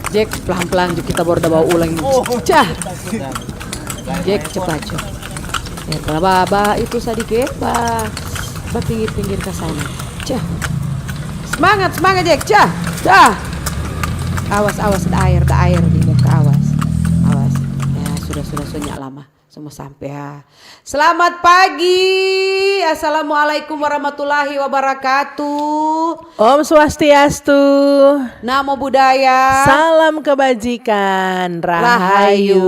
Jack pelan-pelan Jack, kita baru bawa ulang ini. Cah. Jack cepat Jack. Ya baba itu sedikit bah pinggir-pinggir ke sana. Cah. Semangat Jack, cah. Cah. Awas ada air di muka, awas. Ya sudah sunyak lama. Semua sampai ya. Selamat pagi. Assalamualaikum warahmatullahi wabarakatuh. Om Swastiastu. Namo Buddhaya. Salam kebajikan. Rahayu.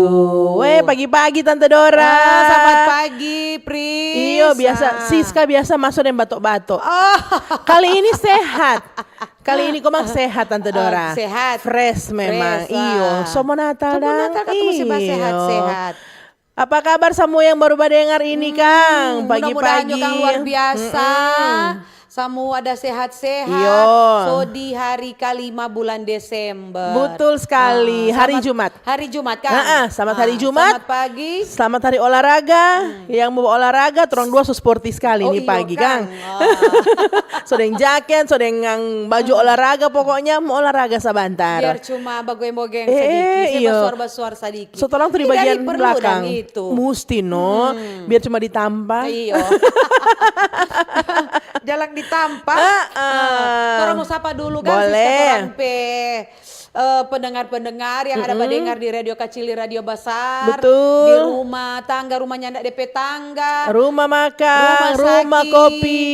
Pagi-pagi Tante Dora. Selamat pagi, Pris. Iyo biasa, Siska biasa masuk dan batok-batok. Kali ini sehat. Kali ini komang sehat Tante Dora. Sehat. Fresh memang. Iyo. Somo Natal dan. Ketemu si Mbak sehat-sehat. Apa kabar semua yang baru dengar ini Kang? Mudah-mudahan Pagi-pagi. Kang luar biasa. Samu ada sehat-sehat. Iyo. So di hari kelima bulan Desember. Betul sekali. Hari Jumat. Hari Jumat Kang. Selamat hari Jumat. Selamat pagi. Selamat hari olahraga. Yang mau olahraga, terang dua so sporty sekali nih pagi Kang. Sodeng jaket, sodeng baju olahraga, pokoknya mau olahraga sebentar. Biar cuma bagoi-bogeng sedikit. Iya. Basuar sedikit. So tolong tuh di bagian belakang. Itu. Musti no, biar cuma ditampah. Iya. Jalan ditampak. Orang mau sapa dulu kan. Boleh. Pendengar-pendengar yang ada mendengar di Radio Kacili, Radio Besar. Betul. Di rumah tangga, rumahnya ndak DP tangga. Rumah makan, rumah sakit. kopi.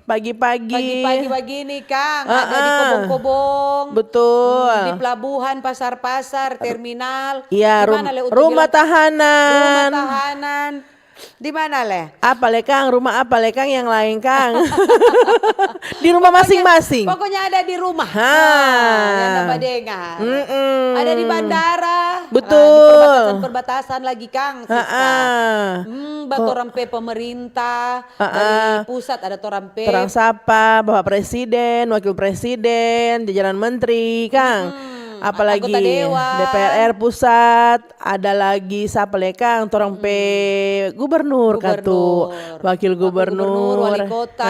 Pagi-pagi. Pagi-pagi begini Kang. Ada di kobong-kobong. Betul. Di pelabuhan, pasar-pasar, terminal. Iya, rumah tahanan. Rumah tahanan. Di mana leh? Apa le Kang? Rumah apa le Kang yang lain Kang? Di rumah masing-masing. Pokoknya ada di rumah. Yang dapat dengar. Ada di bandara. Betul. Di perbatasan lagi Kang. Batorampe pemerintah. Dari pusat ada torampe. Terang sapa Bapak Presiden, Wakil Presiden, jajaran Menteri Kang. Apalagi DPR pusat, ada lagi siapa le Kang, torang gubernur katu, wakil gubernur, wali kota,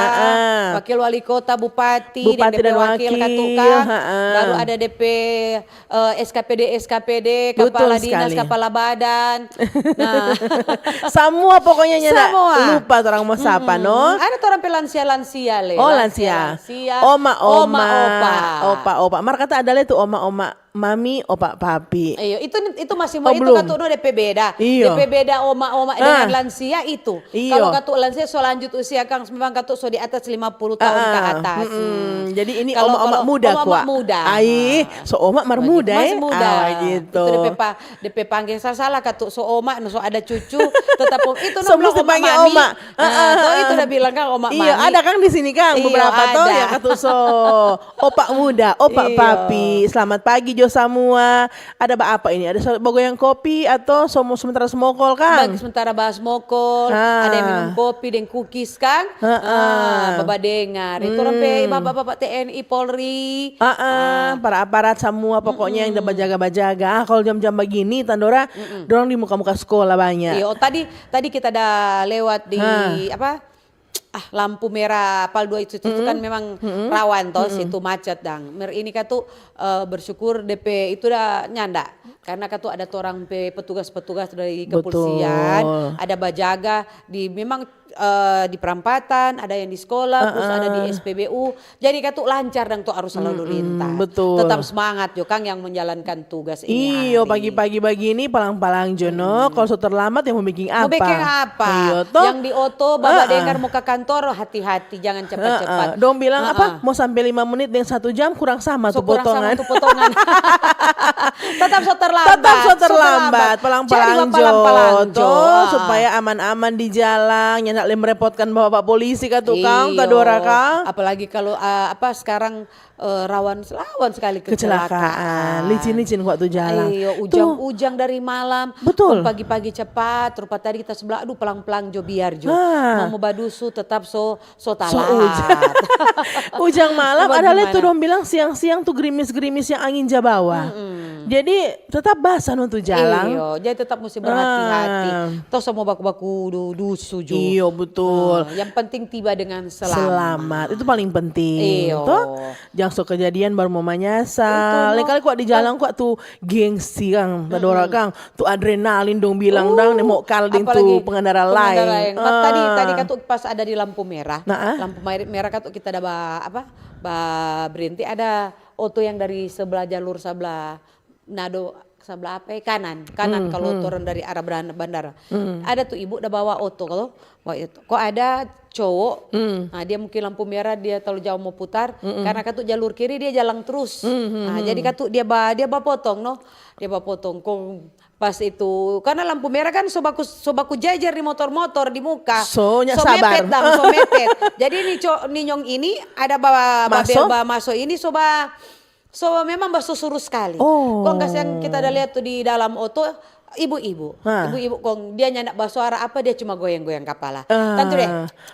wakil wali kota, bupati dan wakil katu Kang. Baru ada DP SKPD, kepala dinas, kepala badan. Nah, semua pokoknya semua. Lupa torang mau sapa no. Ada torang lansia le. Oh lansia. Opa. Mar kata ada le tuh oma. Mami, opa, papi. Iyo, itu masih mau itu katu no DP beda. Iyo. DP beda oma dengan lansia itu. Iyo. Kalau katu lansia so lanjut usia Kang memang katu so di atas 50 tahun ke atas. Jadi ini oma-oma muda kuah. So oma mar muda masih muda. Gitu. Itu DP panggil salah katu so oma so ada cucu tetap itu so mesti panggil oma. Itu udah bilang Kang oma mami. Iya, ada Kang di sini Kang beberapa tuh yang katu so opa muda, opa papi. Selamat pagi Jo semua. Ada apa ini? Ada bagoyang kopi atau sementara smokol Kang? Bagi sementara bahas mokol, ada yang minum kopi dan cookies Kang. Bapak dengar. Itu sampai bapak-bapak TNI Polri. Para aparat semua pokoknya yang dapat jaga-jaga. Kalau jam-jam begini Tandora, dorong di muka-muka sekolah banyak. Iya, tadi kita ada lewat di lampu merah Pal 2 itu kan memang rawan toh situ macet dang. Ini katu bersyukur DP itu udah nyanda karena katu ada orang petugas-petugas dari kepolisian, ada bajaga di memang di perampatan, ada yang di sekolah, terus ada di SPBU. Jadi katu lancar dan tuh arus lalu lintas. Betul. Tetap semangat yo Kang yang menjalankan tugas ini. Iyo pagi-pagi begini palang-palang Jono. Kalau so terlambat yang mau bikin apa? Mau bikin apa? Iyo, yang di oto bapak dengar mau ke kantor hati-hati jangan cepat-cepat. Dong bilang apa? Mau sampai 5 menit dan 1 jam kurang sama tuh potongan. Tetap so terlambat. Palang-palang Jo. Supaya aman-aman di jalan. Nyak merepotkan bapak polisi kan tukang Tadora Kang. Apalagi kalau sekarang rawan sekali kecelakaan. Licin-licin waktu jalan. Ujang dari malam. Betul. Pagi-pagi cepat. Rupa tadi kita sebelah. Aduh pelang-pelang jo biar jo. Mau badusu tetap so talat. Ujang malam ada tuh dong bilang siang-siang tuh gerimis-gerimis yang angin jabawa. Jadi tetap basah untuk jalan. Iyo, jadi tetap mesti berhati-hati. Toh semua baku-baku dusu jo. Iyo betul. Yang penting tiba dengan Selamat itu paling penting. Iyo. Toh jangan sok kejadian baru mau menyasar. Lain kali kuat di jalan kuat tuh gengsi Kang, tadora Kang, tuh adrenalin dong bilang dang mau kalding tuh pengendara lain. Tadi kan tuh pas ada di lampu merah. Lampu merah kan tuh kita ada berhenti ada auto yang dari sebelah jalur sebelah nado sebelah apa ya? kanan kalau turun dari arah bandara. Ada tuh ibu udah bawa auto kalau kok ada cowok, nah dia mungkin lampu merah dia terlalu jauh mau putar, karena kan tuh jalur kiri dia jalan terus. Nah jadi kan tuh dia potong dia potong pas itu karena lampu merah kan sobaku jajar di motor-motor di muka. So sabar. Mepet. Jadi ninyong ini ada babel masuk ini memang baso suruh sekali. Kok enggak yang kita ada lihat tuh di dalam auto ibu-ibu kong dia nyandak basuara apa dia cuma goyang-goyang kepala. Tentu deh.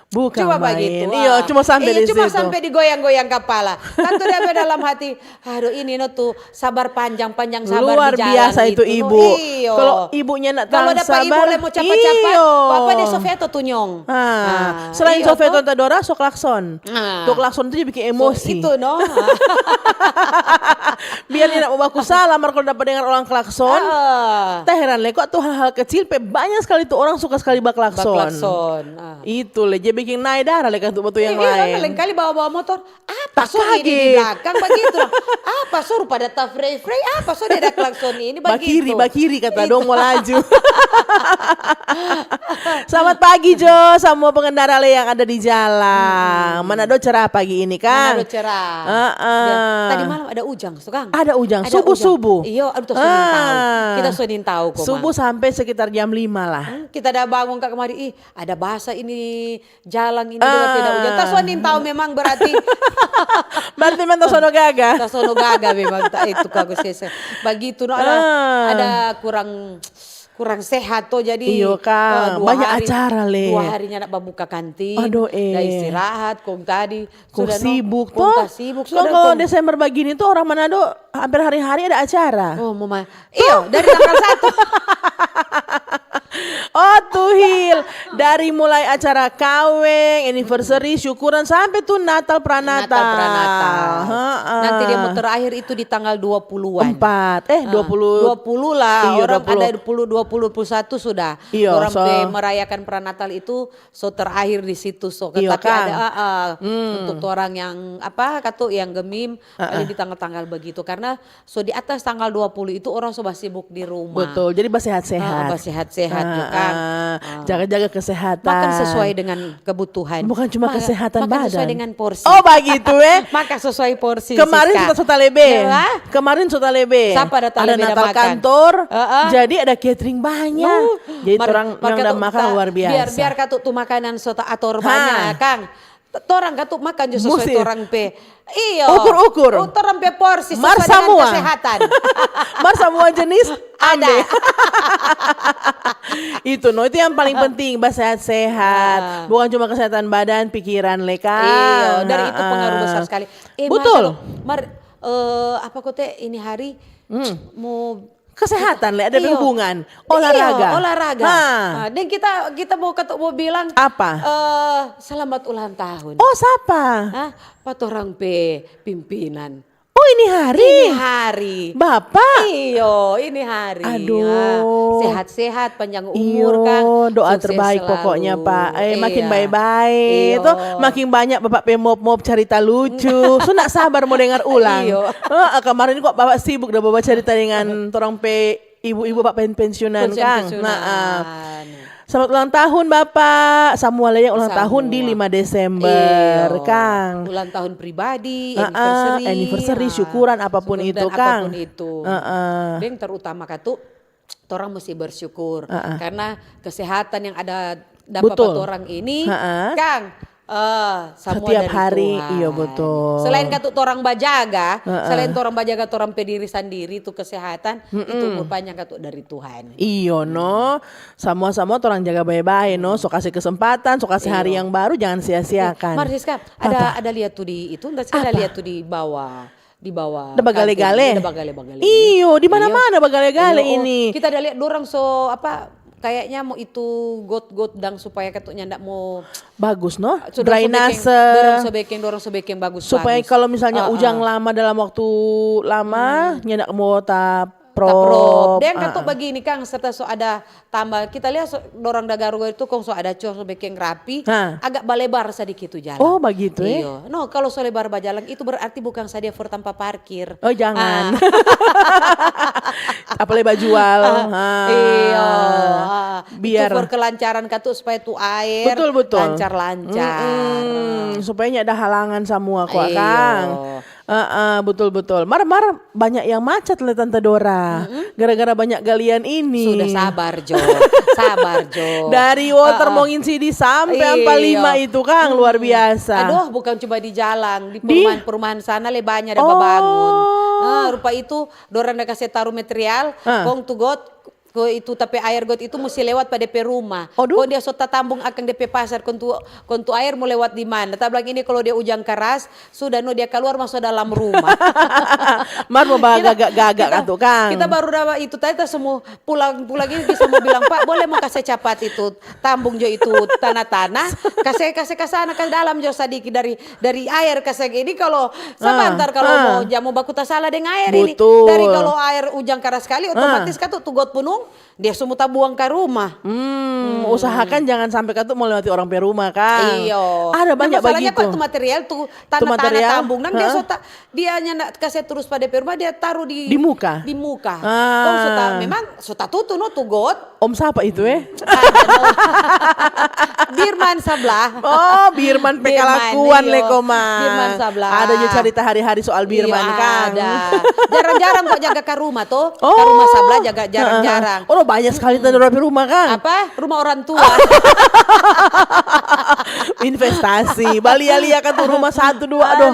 Bukan cuma main. begitu. Iya, cuma sampai di situ. Cuma sampai digoyang-goyang kepala. Tentu dia dalam hati, aduh ini tuh sabar panjang-panjang sabar luar di jalan biasa gitu. itu ibu. Kalau ibunya nak tahan sabar. Kalau dapat ibu mau cepat-cepat, apa dia Sofeto tuh nyong. Selain Sofeto tadora sok klakson. Tuh klakson itu bikin emosi. Itu Biar dia nak mau baku salah, kalau dapat dengar orang klakson. Heran le kok tuh hal-hal kecil banyak sekali tuh orang suka sekali baklakson. Itu le dia bikin naik darah le kan tuh yang lain. Lain kali bawa motor apa suruh di belakang begitu lah. Apa suruh pada taf frey apa suruh dia ada klakson ini begitu. Bakiri kata dong mau laju. Selamat pagi Jo semua pengendara le yang ada di jalan. Manado cerah pagi ini kan. Manado cerah. Tadi malam ada ujang tuh Kang. Ada ujang subuh. Iya aduh tahu. Kita sudah tahu kok. Subuh sampai sekitar jam 5 lah. Kita udah bangun Kak kemarin, ada bahasa ini jalan ini juga tidak hujan. Taswanin tahu memang berarti. Berarti memang tasono gaga. Tasono gaga memang itu Kak Sese. Begitu ada kurang sehat tuh jadi. Iya Kak, banyak acara le. 2 harinya nak buka kantin. Aduh istirahat kong tadi. Sudah sibuk toh. Kalau Desember begini tuh orang Manado hampir hari-hari ada acara. Iya dari tanggal 1. Oh Tuhil, dari mulai acara kaweng, anniversary, syukuran sampai tuh Natal Pranatal. Nanti dia mau terakhir itu di tanggal 20-an. 20 lah. Iya, Orang 20. ada 20 21 sudah. Iya, orang merayakan Pranatal itu terakhir di situ Iya, tapi ada untuk orang yang yang gemim di tanggal-tanggal begitu karena di atas tanggal 20 itu orang sudah sibuk di rumah. Betul. Jadi sehat-sehat. Sehat-sehat juga. Jaga-jaga kesehatan. Makan sesuai dengan kebutuhan. Bukan cuma kesehatan makan badan. Makan sesuai dengan porsi. Oh begitu Makan sesuai porsi. Kemarin sudah lebe. Siapa ada Natal makan kantor. Jadi ada catering banyak. Jadi orang yang udah makan luar biasa. Biar katut tuh makanan sota ator banyak Kang. Torang katut makan juga sesuai torang pe. Iya. Ukur. Torang pe porsi sesuai dengan kesehatan. Semua jenis ada. Itu itu yang paling penting sehat-sehat. Bukan cuma kesehatan badan, pikiran leka. Iya, dari itu pengaruh besar sekali. Betul. Ini hari mau kesehatan ada hubungan olahraga. Dan kita mau bilang apa? Selamat ulang tahun. Oh siapa? Patorang pimpinan. Oh ini hari. Bapak. Iyo ini hari. Aduh. Sehat-sehat panjang umur Kang. Doa terbaik selalu. Pokoknya Pak. Makin baik-baik. Itu makin banyak Bapak mop cerita lucu. Nak sabar mau dengar ulang. Kemarin kok Bapak sibuk dah bawa cerita dengan orang ibu-ibu Bapak pensiunan Kang. Selamat ulang tahun Bapak. Semua yang ulang tahun di 5 Desember Kang. Ulang tahun pribadi, anniversary, syukuran apapun itu Kang. Dan terutama orang mesti bersyukur karena kesehatan yang ada dapat orang ini Kang. Setiap hari Tuhan. Iya betul. Selain orang bajaga, selain orang bajaga orang pediri sendiri itu kesehatan itu rupanya dari Tuhan. Iyo sama-sama orang jaga baik-baik so kasih kesempatan, so kasih hari yang baru jangan sia-siakan. Mariska, ada lihat tuh di itu, ada lihat tuh di bawah. di bawah. Ada bagale-gale. Ada bagale-bagale. Iyo, di mana-mana bagale-gale Iyo, ini. Kita udah lihat dorang so apa kayaknya mau itu got-got dang supaya ketuknya ndak mau Bagus no, so dorang drainase. dorang so bikin bagus. Supaya kalau misalnya ujang lama dalam waktu lama, nyendak mau taprop. Dan katuk begini Kang, serta so ada tambah. Kita lihat dorang dagaru itu kong so ada so bikin rapi, agak balebar sedikit tuh jalan. Oh begitu ya? Iya. No, kalau so lebar bajalan itu berarti bukan saja for tanpa parkir. Oh jangan. Apalagi bajual. Iya. Biar itu for kelancaran katuk supaya tuh air betul. lancar-lancar. Supaya ada halangan semua kok Kang. Betul. Mar banyak yang macet le Tante Dora. Gara-gara banyak galian ini. Sudah sabar Jo. Dari Water Mongin City sampai 45 itu Kang luar biasa. Aduh, bukan cuma di jalan, di perumahan sana le banyak ada bangun. Rupa itu dorang ada kasih taruh material, kong tugot itu tapi air got itu mesti lewat pada DP rumah. Kalau dia sota tambung akan DP pasar kontu air mau lewat di mana. Tak bilang ini kalau dia ujang keras sudah dia keluar masuk dalam rumah. Mar mau gagak katuk Kang. Kita baru dapat itu tadi semua pulang ini bisa mau bilang Pak boleh mau kasih capat itu tambung jo itu tanah kasih ke sana ke dalam jo sedikit dari air kasih ini kalau sebentar kalau mau baku tak salah dengan air ini. Dari kalau air ujang keras sekali otomatis katuk tugot punung dia semua buang ke rumah. Usahakan jangan sampai katuk mau lewati orang pe rumah Kang. Iya. Ada banyak masalahnya begitu. Kok itu material tuh tanah tambung nang dia nyana kasih terus pada pe rumah dia taruh di muka. Di muka. Memang suta tutu no tugot. Om siapa itu Birman Sablah. Oh, Birman pekalakuan lekoma. Birman Sablah. Ada juga cerita hari-hari soal Birman Kang. Ada. Jarang-jarang kok jaga ke rumah tuh. Ke rumah Sablah jaga jarang-jarang. Oh, banyak sekali Tante Dora rumah Kang. Apa? Rumah orang tua. Investasi. Bali alia kan tuh rumah 1 2 aduh.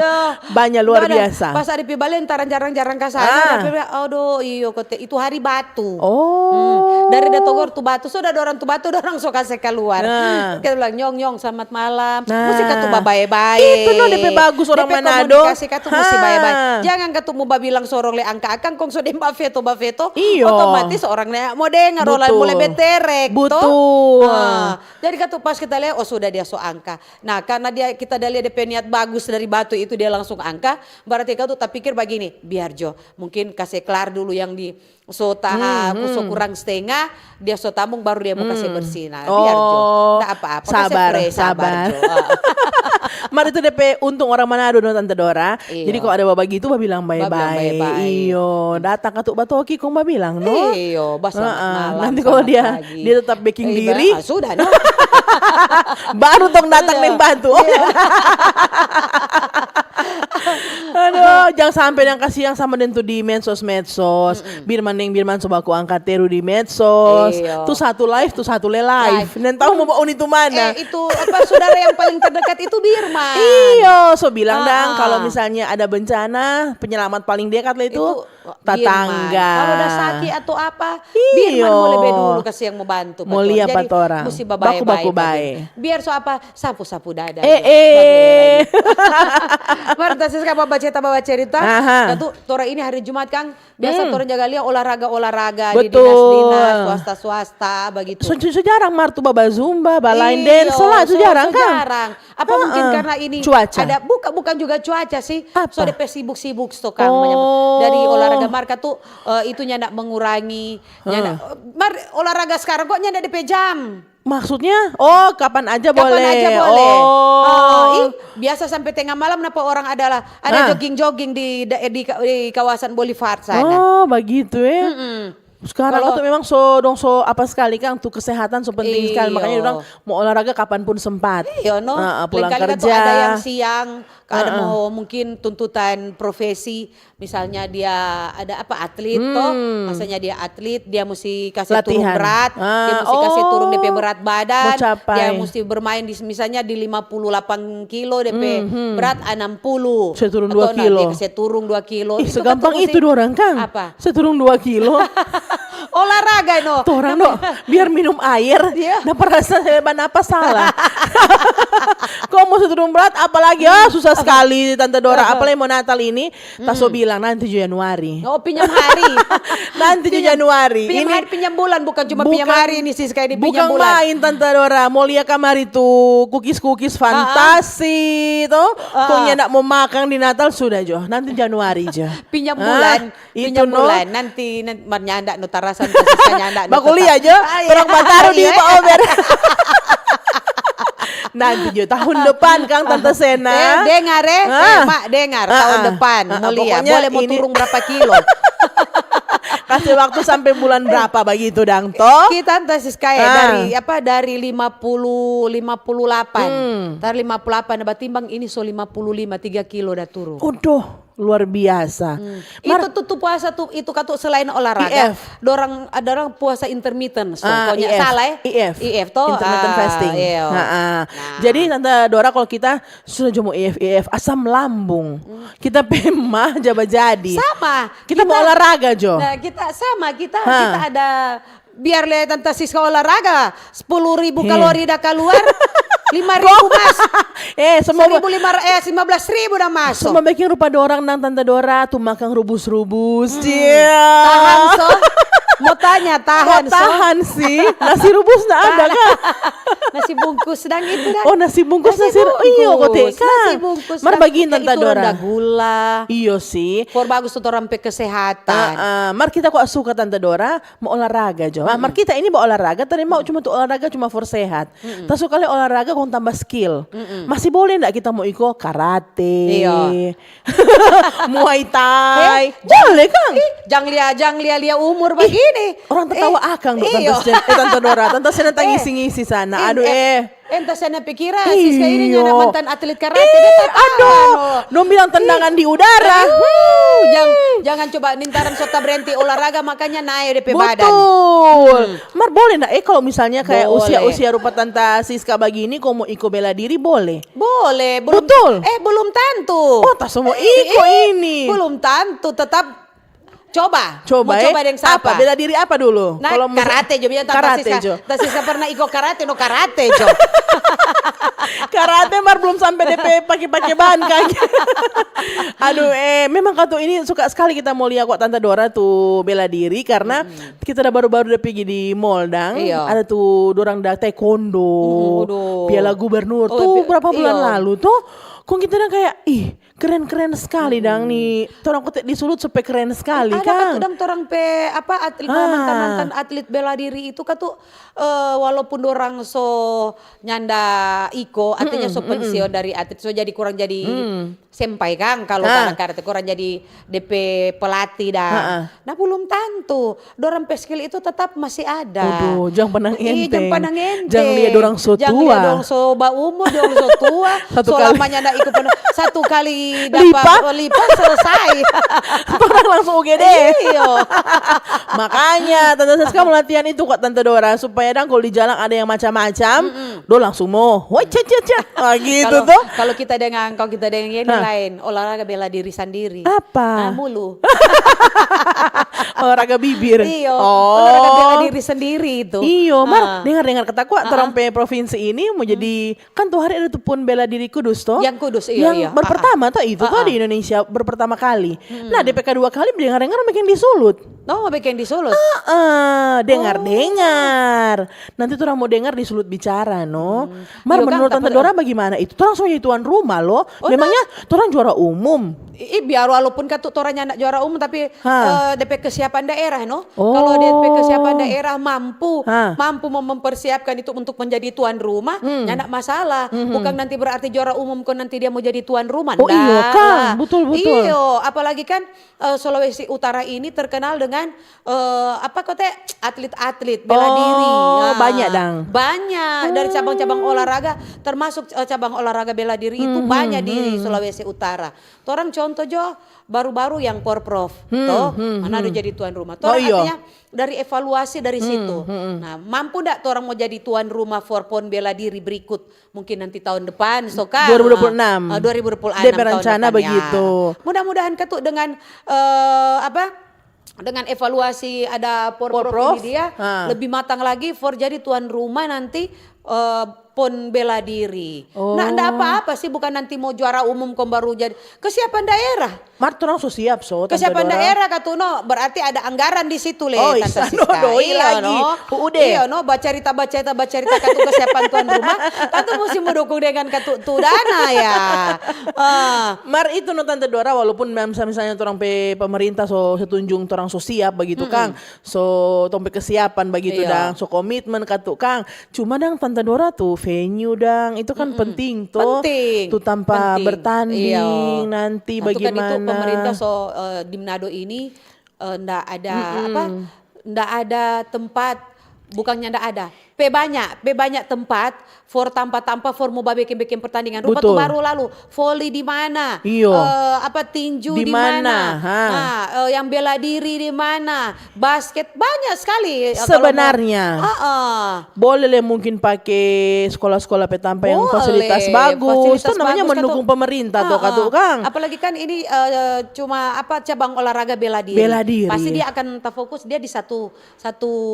Banyak luar biasa. Pas ada pi Bali entar jarang-jarang ke sana. Aduh, iyo itu hari batu. Dari Datogor tuh batu, sudah orang tuh batu orang so kasih keluar. Kita bilang nyong selamat malam. Mesti katu bae-bae. Itu no DP bagus orang Manado. Komunikasi katu mesti bae-bae. Jangan katu mau bilang sorong le angka akang kong so demba veto. Iyo. Otomatis orangnya mau dengar mulai beterek. Betul. Jadi katu pas kita lihat sudah dia so angka. Nah, karena kita lihat DP niat bagus dari batu itu dia langsung angka, berarti katu tak pikir begini, biar Jo mungkin kasih kelar dulu yang di so kurang setengah dia so tambung baru dia mau kasih bersih. Nah, biar Jo tak apa-apa sabar Jo. Mar itu DP untung orang Manado no Tante Dora. Jadi kalau ada babagi itu bilang bye-bye. Iyo, datang katuk Batoki kong bilang no. Iyo, malam. Nanti kalau dia tetap baking diri. Sudah no. Baru tong datang neng bantu. Aduh, jangan sampai yang kasih yang sama dentu di medsos. Birman sobaku angkat teru di medsos. Tuh satu live, tuh satu live. Dan tahu mau bawa itu mana? Itu apa saudara yang paling terdekat itu Birman. Iyo, so bilang dang kalau misalnya ada bencana, penyelamat paling dekat lah itu tetangga. Kalau udah sakit atau apa, Birman mau lebih dulu kasih yang mau bantu. Mau lihat patora. Mesti baku baik. Biar so apa sapu dada. Marta siska bawa cerita. Tentu tora ini hari Jumat Kang biasa tora jaga lihat olahraga di dinas swasta begitu. Sejarang Martu baba zumba, balain dance lah sejarang Kang. Apa mungkin karena ini cuaca. Ada bukan juga cuaca sih. So ada sibuk tuh Kang dari olahraga Marka tuh itu nyandak mengurangi olahraga sekarang kok nyandak DP jam. Maksudnya? Kapan aja boleh. Kapan aja boleh. Biasa sampai tengah malam napa orang ada jogging di kawasan Boulevard sana. Begitu ya. Sekarang itu memang so apa sekali Kang tuh kesehatan so penting sekali, makanya orang mau olahraga kapanpun sempat. Iya no. Pulang kerja. Ada yang siang, ada mau mungkin tuntutan profesi, misalnya dia ada atlet maksudnya dia atlet, dia mesti kasih turun berat, dia mesti kasih turun DP berat badan, dia mesti bermain misalnya di 58 kilo DP berat 60. Saya turun 2 kilo. Dia kasih turun 2 kilo. Segampang itu orang Kang. Apa? Saya turun 2 kilo. Olahraga no. Tuh orang no, biar minum air. Nah perasa hebat apa salah. Kok mau turun berat apalagi susah sekali Tante Dora, apalagi mau Natal ini. Taso bilang nanti Januari. Oh, pinjam hari. Nanti Januari. Pinjam hari, pinjam bulan, bukan cuma pinjam hari ini sih kayak di Bukan pinjam bulan. main Tante Dora, mau lihat kamar itu cookies fantasi tuh. Kok ndak mau makan di Natal sudah Jo. Nanti Januari Jo. Pinjam bulan, pinjam itu bulan. Nanti nyanda no tarasan sisa nyanda. Bakuli aja, orang Bataru di Pak Ober. Nanti Jo tahun depan Kang Tante Sena. Dengar Mak dengar tahun depan. Mulia, boleh mau turun berapa kilo? Kasih waktu sampai bulan berapa begitu Dang toh? Kita antasis kayak dari 58. Dari 58 nah batimbang ini 55 3 kilo dah turun. Udah luar biasa. Itu tuh puasa tuh itu katu selain olahraga. Ada orang puasa intermittent. Pokoknya salah ya. IF toh. Intermittent fasting. Nah. Jadi Tante Dora kalau kita sudah cuma IF asam lambung. Kita pemah jadi. Sama. Kita mau olahraga Jo. Nah, kita ada biar lihat Tante Siska olahraga 10.000 kalori dah keluar. 5.000 mas. 15.000 dah masuk. Semua bikin rupa dorang nang Tante Dora tuh makan rubus-rubus. Tahan so. Mau tahan sih. Nasi rubus enggak ada kan? Nasi bungkus sedang itu dah. Oh, nasi bungkus. Iya kok nasi bungkus. Mar bagiin Tante Dora. Itu gula. Iya sih. For bagus tuh orang pe kesehatan. Mar kita kok suka Tante Dora mau olahraga Jo. Mar kita ini mau olahraga tadi mau cuma tuh olahraga cuma for sehat. Tasu kali olahraga kau tambah skill. Masih boleh enggak kita mau ikut karate? Iya. Muay Thai. Boleh Kang. Jangan lihat umur begini. Orang tertawa akang dok Tante Dora. Tante Sena ngisi-ngisi sana. Aduh entah sana pikiran Siska ini nyana mantan atlet karate. Dong bilang tendangan di udara. Jangan coba nintaran sota berhenti olahraga makanya naik DP badan. Betul. Mar boleh enggak kalau misalnya kayak usia rupa Tante Siska begini kau mau ikut bela diri boleh? Boleh. Betul. Belum tentu. Oh, tak semua ikut ini. Belum tentu, tetap Coba yang apa? Bela diri apa dulu? Nah, kalau karate Jo, Siska pernah ikut karate Jo. Karate Mar belum sampai DP pakai bahan kaki. Aduh memang katu ini suka sekali kita mau lihat kok Tante Dora tuh bela diri karena kita udah baru-baru udah pergi di mall Dang. Ada tuh dorang dah taekwondo. Piala Gubernur tuh berapa bulan lalu tuh. Kok kita udah kayak keren-keren sekali Dang nih. Torang kotek disulut supaya keren sekali kan. Ada orang pe mantan atlet bela diri itu katu walaupun orang so nyanda iko artinya so pensiun dari atlet so jadi kurang jadi senpai kan kalau karate kurang jadi DP pelatih dah. Nah belum tentu. Dorang pe skill itu tetap masih ada. Jangan pandang enteng. Jangan lihat dorang so tua. Jangan lihat dorang so umur, dorang so tua. So lamanya ndak ikut satu kali lipat selesai. Orang langsung UGD. Iya. Makanya Tante Siska mau latihan itu kok Tante Dora supaya Dang kalau di jalan ada yang macam-macam, do langsung mau. Woi gitu tuh. Kalau kita dengan yang lain olahraga bela diri sendiri. Apa? Mulu. Olahraga bibir. Iya. Olahraga bela diri sendiri itu. Iya, Mar. Dengar kata ku orang provinsi ini mau jadi kan tuh hari ada tuh pun bela diri Kudus toh. Yang Kudus iya. Berpertama tuh itu tuh di Indonesia berpertama kali. Nah, DPK 2 kali dengar makin disulut. Oh, makin disulut. Dengar. Nanti tuh orang mau dengar disulut bicara no. Mar menurut Tante Dora bagaimana itu? Tuh langsung jadi tuan rumah loh. Memangnya tuh orang juara umum. Biar walaupun katu toranya anak juara umum tapi DP kesiapan daerah no. Kalau DP kesiapan daerah mampu mempersiapkan itu untuk menjadi tuan rumah, nggak masalah. Bukan nanti berarti juara umum kan nanti dia mau jadi tuan rumah. Oh iya kan, betul. Iyo, apalagi kan Sulawesi Utara ini terkenal dengan atlet-atlet bela diri. Banyak Dang. Banyak dari cabang-cabang olahraga termasuk cabang olahraga bela diri itu banyak di Sulawesi Utara. Orang contoh Jo baru-baru yang Porprov mana jadi tuan rumah. Artinya dari evaluasi dari situ. Nah, mampu enggak orang mau jadi tuan rumah Forpon bela diri berikut mungkin nanti tahun depan 2026. 2026 DP rencana begitu. Mudah-mudahan ketuk dengan dengan evaluasi ada Porprov ini dia lebih matang lagi for jadi tuan rumah nanti pon bela diri. Oh. Nah, enggak apa-apa sih, bukan nanti mau juara umum kau baru jadi. Kesiapan daerah. Mar orang so siap so. Tante Kesiapan Dora. daerah katuno berarti ada anggaran di situ le Oh, Tante isa, Siska. no, doi Iya lagi. no. UUD. Iya no, baca cerita katu kesiapan tuan rumah. Katu mesti mendukung dengan katu dana ya. Mar itu no Tante Dora, walaupun misalnya orang pemerintah so setunjung orang so siap begitu Kang. So tompe kesiapan begitu Iya. dang, so komitmen katu Kang. Cuma dang Tante Dora tuh venue dang, itu kan penting tuh. Penting. Tuh tanpa Penting. bertanding Iya. nanti Nah, itu kan itu bagaimana. pemerintah di Manado ini ndak ada ndak ada tempat, bukannya ndak ada. Banyak tempat for tanpa mau bikin pertandingan. Rupa Betul. tuh baru lalu volley di mana? Iyo. Tinju Di di mana? mana? Ha. Nah, yang bela diri di mana? Basket banyak sekali. Sebenarnya. Boleh le mungkin pakai sekolah-sekolah petampa yang Boleh, fasilitas bagus. fasilitas Itu namanya bagus, mendukung Katu. pemerintah tuh Katu Kang. Apalagi kan ini cuma cabang olahraga bela diri. Bela diri. Pasti dia akan fokus dia di satu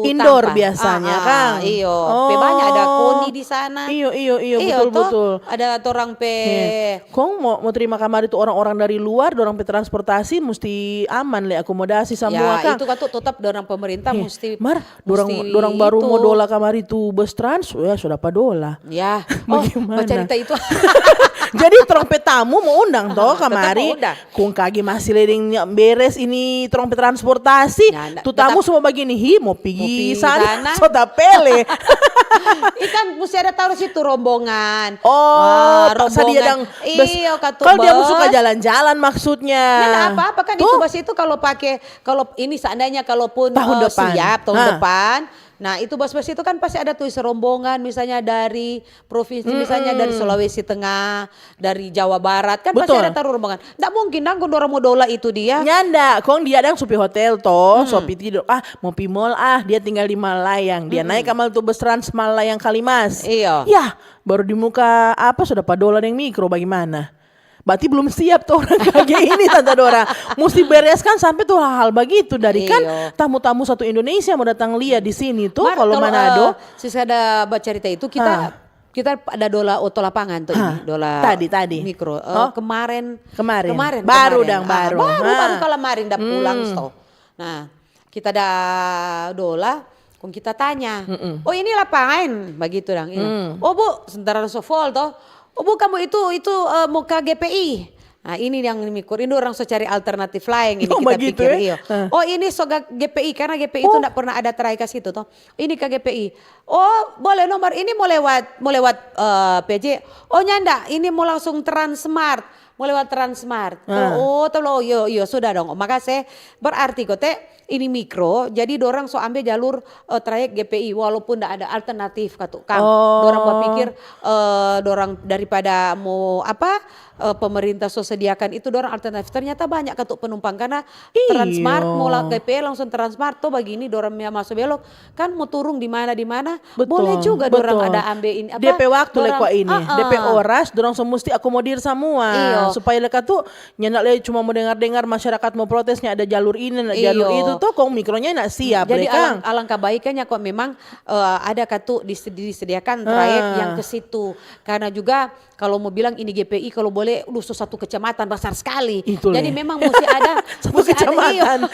Indoor tanpa. biasanya, Kang. Iyo. Oh. Banyak ada koni di sana. Iyo Iyo, betul. Ada orang Kong mau terima kamar itu orang-orang dari luar, orang transportasi mesti aman le akomodasi semua ya, Kang. itu kan tuh tetap orang pemerintah mesti Mar, mesti dorang baru itu. mau dola kamar itu bus trans, ya sudah padola. Ya. Bagaimana? Cerita itu. Jadi trompet tamu mau undang toh Tetap kamari. mau undang. Kung kagi masih leding beres ini trompet transportasi. Ya, Tuh tamu semua begini, mau pergi sana. So pele. Ikan mesti ada taruh situ rombongan. Oh, rombongan. dia dang Iya, katu kalau dia mau bus. suka jalan-jalan maksudnya. Nah, apa-apa kan Tuh. itu bus itu kalau ini seandainya kalaupun Tahun depan. siap tahun Hah. depan. Nah, itu bus-bus itu kan pasti ada tulis rombongan misalnya dari provinsi misalnya dari Sulawesi Tengah, dari Jawa Barat kan pasti Betul. ada taruh rombongan. Nggak mungkin dong orang mau dola itu dia. Nyanda, kong dia dang supi hotel toh, sopi tidur. Mau pi mall dia tinggal di Malayang. Dia naik kamal tuh bus trans Malayang Kalimas. Iya. Ya, baru di muka sudah padola yang mikro bagaimana? Berarti belum siap tuh orang kayak ini Tante Dora. Mesti bereskan sampai tuh hal-hal begitu dari kan Iya. tamu-tamu satu Indonesia mau datang lihat di sini tuh Mar, kalau Manado. Sisa ada baca cerita itu kita ada dola oto lapangan tuh ini, dola Tadi. mikro. Oh. Kemarin. Baru dang, baru. Baru kemarin udah pulang toh. Nah, kita ada dola, kung kita tanya, oh ini lapangan, begitu dang. Oh bu, sementara sofol toh. Oh bu kamu itu mau ke GPI. Nah ini yang mikir, ini orang so cari alternatif lain ini Oh, kita begitu pikir. ya? Iyo. Oh ini so GPI karena GPI itu enggak pernah ada terakhir ke situ toh. Ini ke GPI. Oh boleh nomor ini mau lewat PJ. Oh nyanda ini mau langsung Transmart. Mau lewat Transmart. Oh tolong yo sudah dong. Makasih. Berarti kote ini mikro, jadi dorang so ambil jalur trayek GPI walaupun tidak ada alternatif katu Kang. Dorang berpikir dorang daripada mau pemerintah so sediakan itu dorang alternatif. Ternyata banyak katu penumpang karena Transmart mau GPI langsung Transmart tuh begini dorang masuk belok kan mau turun di mana boleh juga dorang ada ambil ini DP waktu lekwa ini, DP oras dorang so mesti akomodir semua. Iyo. Supaya leka tuh nyendak le cuma mau dengar masyarakat mau protesnya ada jalur ini, jalur itu tuh kong mikronya nak siap. Jadi Kang. alangkah baiknya kok memang ada katu disediakan trayek yang ke situ. Karena juga kalau mau bilang ini GPI kalau boleh satu kecamatan besar sekali. Itulah. Jadi memang mesti ada Satu kecamatan.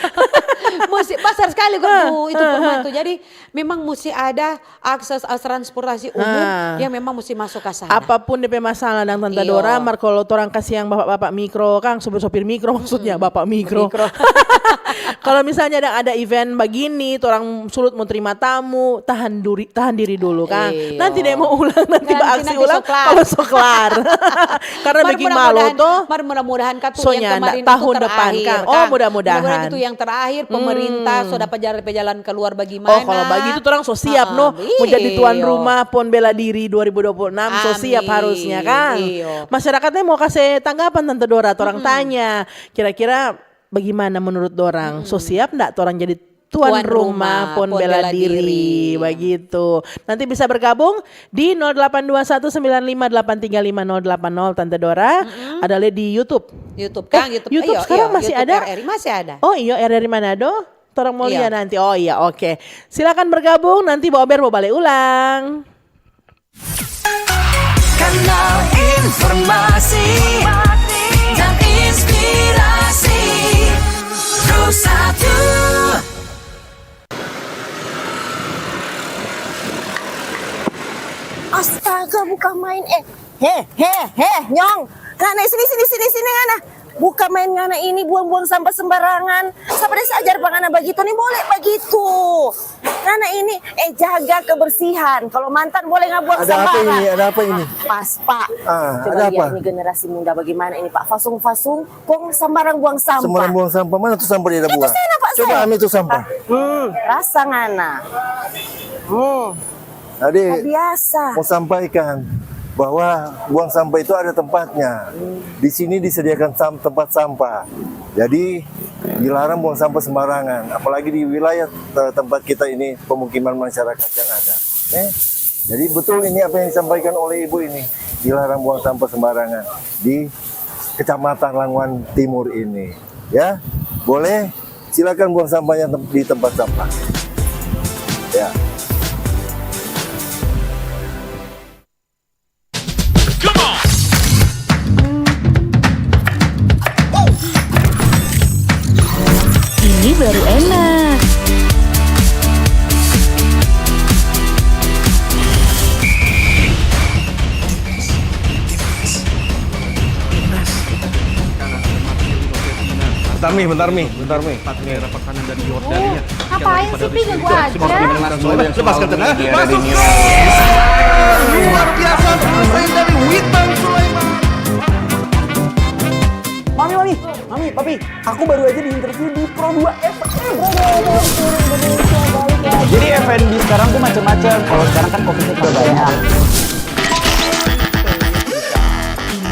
mesti besar sekali kok itu pembantu. Jadi memang mesti ada akses transportasi umum yang memang mesti masuk ke sana. Apapun DP masalah dan Tante Iyo. Dora, mar kalau orang kasih yang bapak-bapak mikro, Kang, sopir mikro maksudnya bapak mikro. Kalau misalnya ada event begini, orang sulut mau terima tamu, tahan diri dulu, Kang. Iyo. Nanti dia mau ulang, nanti aksi nanti ulang soklar. kalau soklar. Karena bikin malu tuh. Mudah-mudahan katu Sonya, yang kemarin tahun itu depan, terakhir, Kang. Oh, mudah-mudahan. Mudah-mudahan itu yang terakhir pemerintah sudah jalan keluar bagaimana. Oh kalau begitu orang so siap no mau jadi tuan Iyo. rumah PON Bela Diri 2026 so siap Amin. harusnya kan. Iyo. Masyarakatnya mau kasih tanggapan Tante Dora, orang tanya kira-kira bagaimana menurut dorang so siap ndak orang jadi tuan rumah PON Bela Diri begitu. Nanti bisa bergabung di 082195835080 Tante Dora. Ada di YouTube. YouTube Kang, YouTube sekarang masih YouTube ada? RRI masih ada. Oh iya RRI Manado. Orang mau Iya. lihat nanti. Oh iya oke. Silakan bergabung nanti Bober mau balik ulang. Kanal informasi dan inspirasi Pro1. Astaga, bukan main Nyong. Ngana sini ngana. Bukan main ngana ini buang-buang sampah sembarangan. Sampai sajar Bang Ngana begitu nih boleh begitu. Ngana ini jaga kebersihan. Kalau mantan boleh nggak buang sembarangan. Ada apa ini? Pas Pak. Ada Coba apa? lihat nih generasi muda bagaimana ini Pak. Fasung-fasung, buang sembarang buang sampah. Sembarang buang sampah. Mana tuh sampah dia ada buang? sana, Pak, Coba saya. ambil tuh sampah. Rasa Ngana. Adik, Biasa. mau sampaikan bahwa buang sampah itu ada tempatnya. Di sini disediakan tempat sampah. Jadi dilarang buang sampah sembarangan. Apalagi di wilayah tempat kita ini pemukiman masyarakat yang ada. Jadi betul ini apa yang disampaikan oleh Ibu ini. Dilarang buang sampah sembarangan di Kecamatan Languan Timur ini. Ya, boleh silakan buang sampahnya di tempat sampah. Ya. Ini baru enak. Bentar Mi. Ngapain sih, Pi? Ganggu aja. Lepas kata masuk. Luar biasa selesai dari Witan Sulaiman. Mami, papi, aku baru aja diinterview di Pro2 FM. Jadi F&B sekarang tuh macam-macam. Kalau sekarang kan kopinya juga banyak.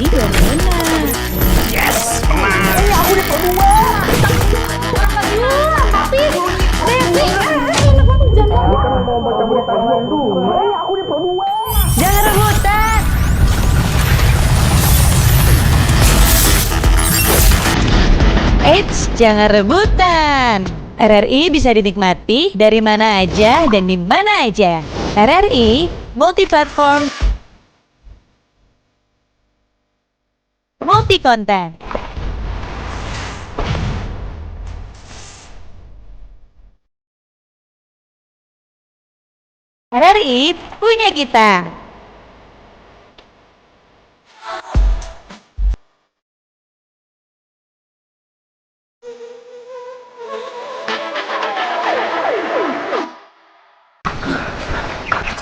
Ini baru enak. Aku di Pro2. Tapi, Devi, Aku di Pro2. jangan rebutan. Eits, jangan rebutan. RRI bisa dinikmati dari mana aja dan di mana aja. RRI multi-platform, multi-konten. RRI punya kita.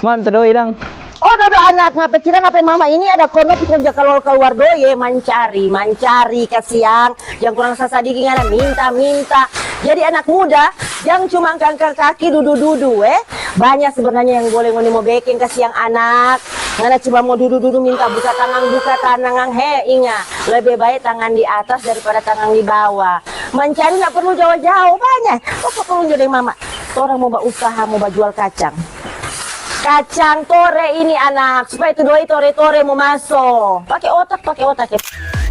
Mam, terdoi dong. Oh, ada anak ngapa kira ngapain mama ini ada kono kerja kalau keluar doye mancari kasih yang kurang sasadiki ngana minta. Jadi anak muda yang cuma angkat kaki dudu banyak sebenarnya yang boleh ngoni mau bikin kasih yang anak ngana cuma mau dudu minta buka tangan ingat lebih baik tangan di atas daripada tangan di bawah. Mencari nggak perlu jauh-jauh banyak. Apa perlu jadi mama? Orang mau usaha mau jual kacang tore ini anak supaya itu doi tore mau masuk pakai otak.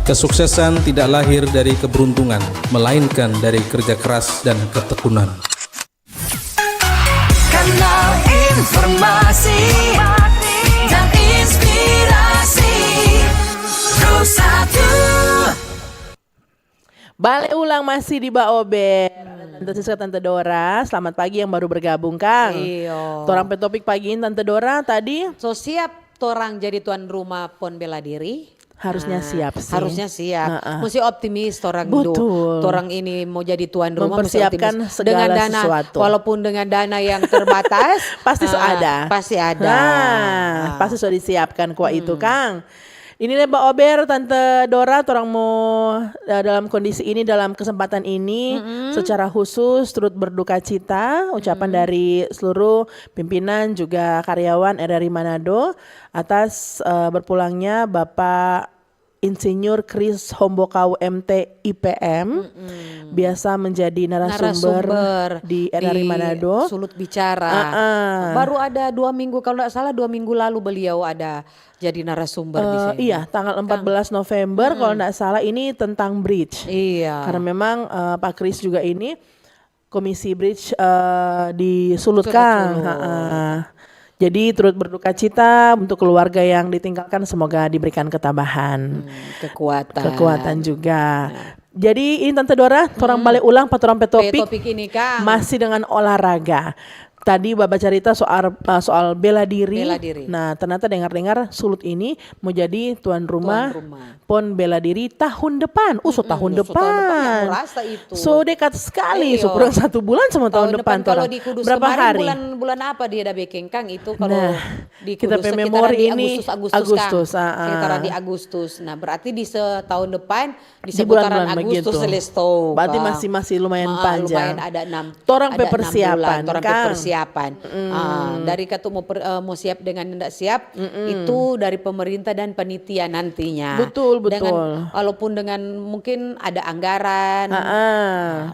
Kesuksesan tidak lahir dari keberuntungan, melainkan dari kerja keras dan ketekunan. Kanal informasi dan inspirasi Pro1. Balik ulang masih di Baober. Tante Siska, Tante Dora, selamat pagi yang baru bergabung Kang. Iya. Torang pe topik pagi ini Tante Dora tadi So siap torang jadi tuan rumah pon bela diri? harusnya siap sih. Harusnya siap. Mesti optimis torang Betul. Torang ini mau jadi tuan rumah mesti Mempersiapkan optimis. segala Dengan dana, sesuatu. walaupun dengan dana yang terbatas Pasti ada. Pasti ada. Pasti sudah disiapkan kuah itu Kang. Ini nih Mbak Ober, Tante Dora, orang mau dalam kondisi ini, dalam kesempatan ini secara khusus turut berduka cita ucapan dari seluruh pimpinan juga karyawan RRI Manado atas berpulangnya Bapak Insinyur Kris Hombokau MT IPM, biasa menjadi narasumber di RRI Manado. Sulut Bicara. Baru ada 2 minggu, kalau tidak salah 2 minggu lalu beliau ada jadi narasumber di sini. Iya, tanggal 14 November kalau tidak salah, ini tentang bridge. Iya. Karena memang Pak Kris juga ini Komisi Bridge di Sulut Kang. Jadi turut berduka cita untuk keluarga yang ditinggalkan, semoga diberikan ketabahan, kekuatan juga. Jadi ini Tante Dora, torang balik ulang patorang topik ini Kang. masih dengan olahraga. Tadi Baba cerita soal bela diri. Nah, ternyata dengar-dengar Sulut ini mau jadi tuan rumah PON bela diri tahun depan. Tahun depan. Merasa itu. So dekat sekali, kurang 1 bulan sama tahun depan. Kalau di Kudus berapa kemarin hari? bulan apa dia ada bikin Kang itu kalau di kita Kudus memori sekitaran ini di Agustus Kang. Sekitaran di Agustus. Nah, berarti di tahun depan di seputaran Agustus Selesto. Berarti masih lumayan panjang. Lumayan ada 6. Torang persiapan, persiapan. Dari katu mau siap dengan tidak siap itu dari pemerintah dan panitia nantinya. Betul. Walaupun dengan mungkin ada anggaran,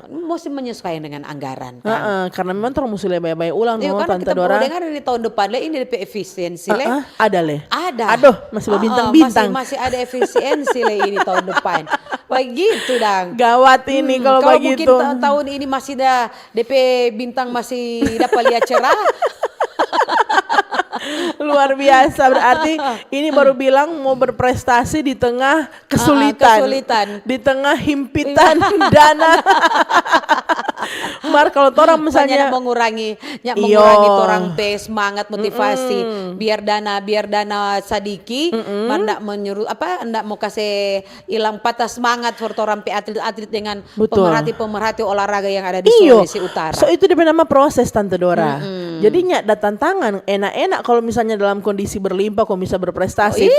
mesti menyesuaikan dengan anggaran. Kan? Karena memang terus mesti lebih ulang Karena Tante kita Dora. baru dengar di tahun depan ini DP efisiensi Ada le. Ada. Aduh, masih berbintang-bintang. Masih ada efisiensi ini tahun depan. Begitu dang. Gawat ini kalau begitu. Mungkin tahun ini masih ada DP bintang masih dapat lihat cerah. Luar biasa, berarti ini baru bilang mau berprestasi di tengah kesulitan. Di tengah himpitan dana. Mar kalau orang misalnya mengurangi orang semangat motivasi biar dana sadiki ndak menyuruh ndak mau kasih hilang patah semangat for orang atlet-atlet dengan pemerhati olahraga yang ada di Sulawesi Utara. So itu dia nama proses Tante Dora. Jadinya datang tangan enak-enak kalau misalnya dalam kondisi berlimpah kok bisa berprestasi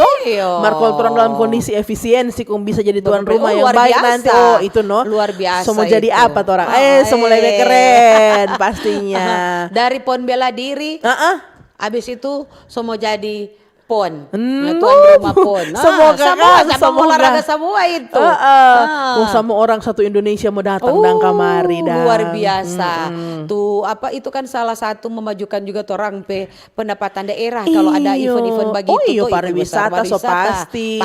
Mar kalau orang dalam kondisi efisiensi kok bisa jadi tuan rumah yang baik nanti itu luar biasa. Semua jadi apa orang? Semua lebih keren pastinya. Dari PON bela diri. Habis itu semua jadi PON. Tuan rumah PON. Semua olahraga semua itu. Semua orang satu Indonesia mau datang dan kamari dah. Luar biasa. Tuh itu kan salah satu memajukan juga orang pendapatan daerah kalau ada event-event begitu. Pariwisata so pasti.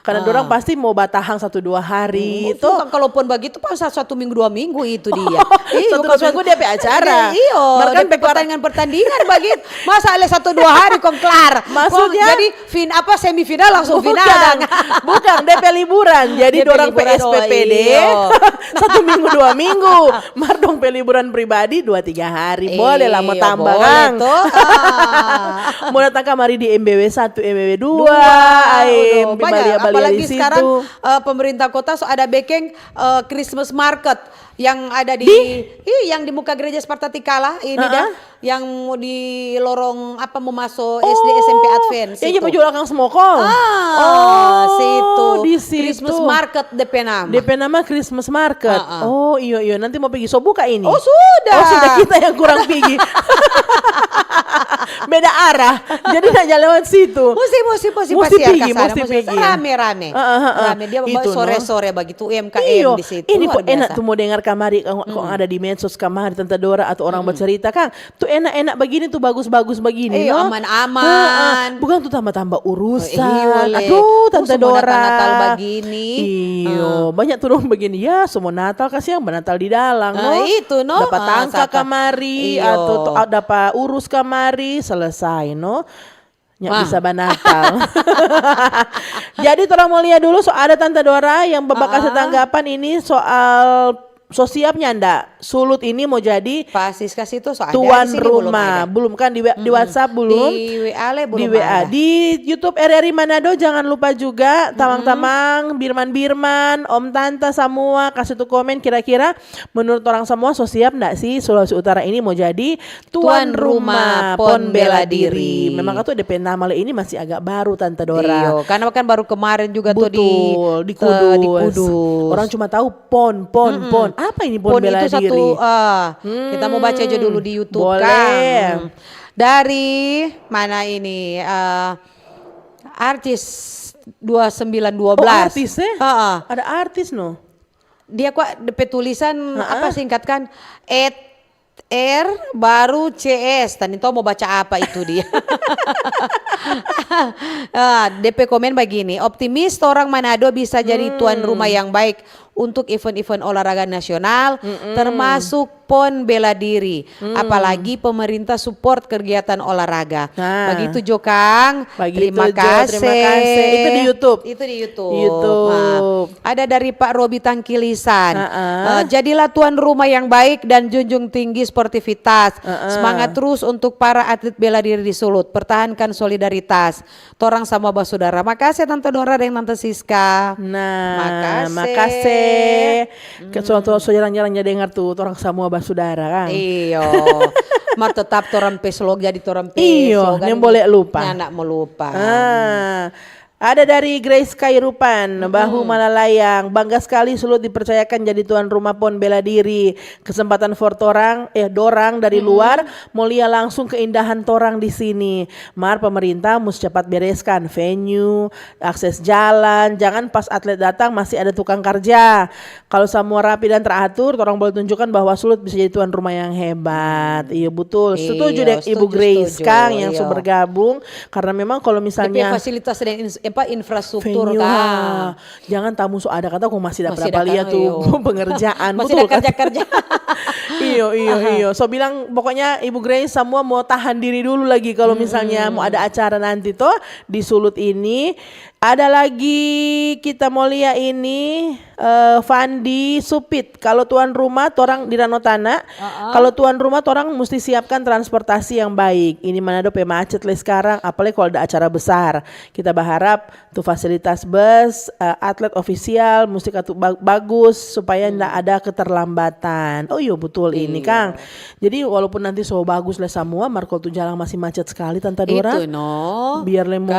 Karena orang pasti mau batahang 1-2 hari itu. Kalaupun begitu pas 1 minggu 2 minggu itu dia. Satu minggu dia acara. Bahkan pertandingan begitu. Masa ada 1-2 hari kok kelar. Maksudnya jadi semifinal langsung final. Bukan DP liburan. Jadi orang PSPPD 1 minggu 2 minggu. Mar dong liburan pribadi 2-3 hari. Boleh lah mau tambah kan. Mau datang kamari di MBW 1, MBW 2. Apalagi sekarang pemerintah kota ada backing Christmas market yang ada yang di muka gereja Sparta Tikala ini yang di lorong mau masuk SD SMP Advent situ. Yang jual Kang Smokol. Situ. Di situ. Christmas market DP nama Christmas market. Iya nanti mau pergi buka ini. Sudah kita yang kurang pergi. Beda arah. Jadi hanya lewat situ. Mesti pergi. Rame. Dia sore-sore begitu UMKM di situ. Ini kok enak tuh mau dengar kamari kok ada di medsos kamari Tante Dora atau orang bercerita Kang. Tuh enak-enak begini tuh bagus-bagus begini. Aman-aman. Bukan tuh tambah-tambah urusan. Tante Dora. Natal begini. Banyak tuh dong begini. Ya semua Natal kasih yang Natal di dalam. Itu dapat tangka kamari atau dapat urus kamari selesai bisa Natal. Jadi orang mau lihat dulu ada Tante Dora yang kasih tanggapan ini soal siapnya ndak Sulut ini mau jadi kasih itu tuan rumah belum kan di WhatsApp belum di WA belum di WA di YouTube RRI Manado jangan lupa juga tamang-tamang Birman Om Tante semua kasih tuh komen kira-kira menurut orang semua siap ndak sih Sulawesi Utara ini mau jadi tuan rumah PON bela diri. Memang itu DP nama ini masih agak baru Tante Dora. Karena kan baru kemarin juga tuh di Kudus. Orang cuma tahu PON. Apa ini PON bela diri? Kita mau baca aja dulu di YouTube. Boleh. Dari mana ini? Artis 2912. Artis ada artis Dia kok DP tulisan singkatkan R baru CS. Tadi tuh mau baca apa itu dia. DP komen begini, optimis orang Manado bisa jadi tuan rumah yang baik untuk event-event olahraga nasional termasuk PON bela diri. Apalagi pemerintah support kegiatan olahraga. Nah. Begitu Jo Kang. Begitu, Terima Jo. kasih. Terima kasih. Itu di YouTube. Itu di YouTube. YouTube. Nah, ada dari Pak Robi Tangkilisan. Jadilah tuan rumah yang baik dan junjung tinggi sportivitas. Semangat terus untuk para atlet bela diri di Sulut. Pertahankan solidaritas. Torang sama basudara. Makasih Tante Dora dan Tante Siska. Nah, makasih. So jarang-jarang jadi dengar tuh orang semua basudara kan. Iyo. Mar tetap torang peslog jadi torang Iyo, peslog. yang boleh lupa. Nyanak melupa. Ada dari Grace Kairupan, Bahu Malalayang. Bangga sekali Sulut dipercayakan jadi tuan rumah PON bela diri. Kesempatan for dorang dari luar, mulia langsung keindahan torang di sini. Mar pemerintah mesti cepat bereskan venue, akses jalan. Jangan pas atlet datang masih ada tukang kerja. Kalau semua rapi dan teratur, torang boleh tunjukkan bahwa Sulut bisa jadi tuan rumah yang hebat. Iya betul. Setuju deh Ibu Grace Kang yang sudah bergabung. Karena memang kalau misalnya fasilitas dan infrastruktur venue, kan. Jangan tamu so ada kata aku masih dapat Masih apa ada lihat tuh pengerjaan Masih betul ada kerja-kerja. iyo so bilang pokoknya Ibu Grace semua mau tahan diri dulu lagi kalau misalnya mau ada acara nanti toh di Sulut ini. Ada lagi kita mau lihat ini Fandi Supit. Kalau tuan rumah torang di Danau Tanah, kalau tuan rumah torang mesti siapkan transportasi yang baik. Ini Manado macet lah sekarang, apalagi kalau ada acara besar. Kita berharap tuh fasilitas bus, atlet ofisial mesti bagus supaya tidak ada keterlambatan. Oh iya betul ini Kang. Jadi walaupun nanti so bagus lah semua, Marco tuh jalan masih macet sekali Tante Dora. Itu no. Biar lemo.